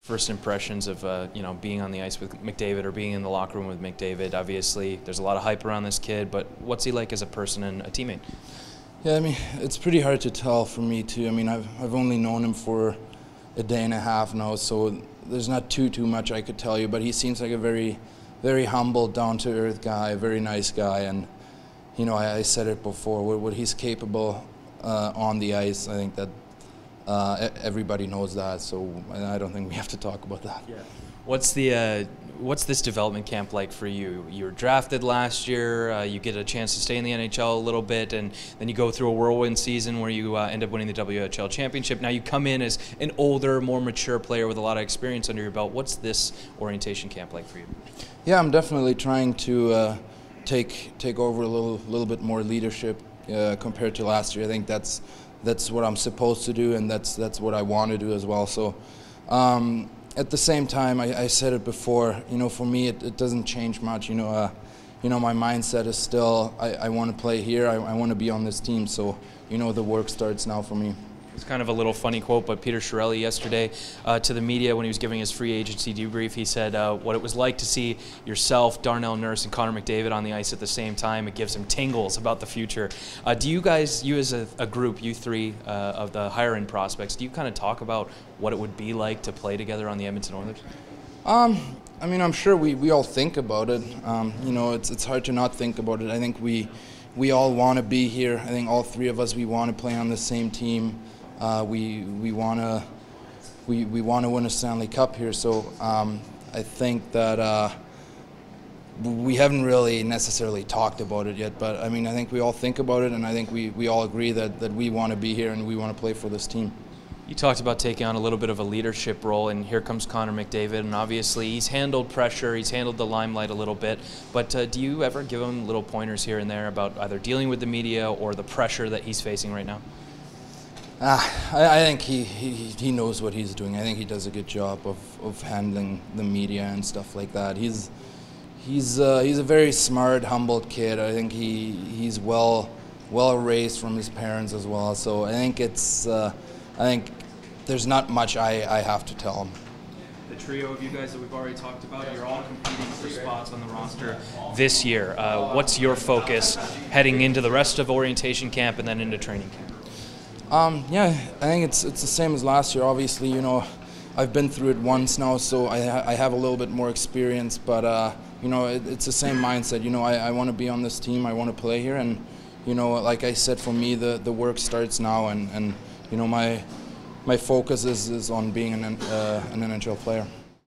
First impressions of being on the ice with McDavid or being in the locker room with McDavid? Obviously, there's a lot of hype around this kid, but what's he like as a person and a teammate? Yeah, I mean, it's pretty hard to tell for me too. I mean, I've only known him for a day and a half now, so there's not too much I could tell you. But he seems like a very humble, down-to-earth guy, a very nice guy, and I said it before. What he's capable on the ice, I think that everybody knows that. So I don't think we have to talk about that. Yeah. What's this development camp like for you? You were drafted last year. You get a chance to stay in the NHL a little bit, and then you go through a whirlwind season where you end up winning the WHL championship. Now you come in as an older, more mature player with a lot of experience under your belt. What's this orientation camp like for you? Yeah, I'm definitely trying to take over a little bit more leadership compared to last year. I think that's what I'm supposed to do, and that's what I want to do as well. So. At the same time, I said it before, for me it doesn't change much. My mindset is still, I want to play here, I want to be on this team, so, the work starts now for me. It's kind of a little funny quote, but Peter Chiarelli yesterday to the media when he was giving his free agency debrief, he said what it was like to see yourself, Darnell Nurse, and Connor McDavid on the ice at the same time. It gives him tingles about the future. Do you guys, you as a group, you three of the higher-end prospects, do you kind of talk about what it would be like to play together on the Edmonton Oilers? I mean, I'm sure we all think about it. It's hard to not think about it. I think we all want to be here. I think all three of us, we want to play on the same team. We want to win a Stanley Cup here, so I think that we haven't really necessarily talked about it yet, but I mean, I think we all think about it, and I think we all agree that we want to be here and we want to play for this team. You talked about taking on a little bit of a leadership role, and here comes Connor McDavid, and obviously he's handled pressure, he's handled the limelight a little bit, but do you ever give him little pointers here and there about either dealing with the media or the pressure that he's facing right now? I think he knows what he's doing. I think he does a good job of handling the media and stuff like that. He's a very smart, humbled kid. I think he's well raised from his parents as well. So I think there's not much I have to tell him. The trio of you guys that we've already talked about, you're all competing for spots on the roster this year. What's your focus heading into the rest of orientation camp and then into training camp? Yeah, I think it's the same as last year. Obviously, I've been through it once now, so I have a little bit more experience. But it's the same mindset. I want to be on this team. I want to play here, and like I said, for me, the work starts now, and my focus is on being an NHL player.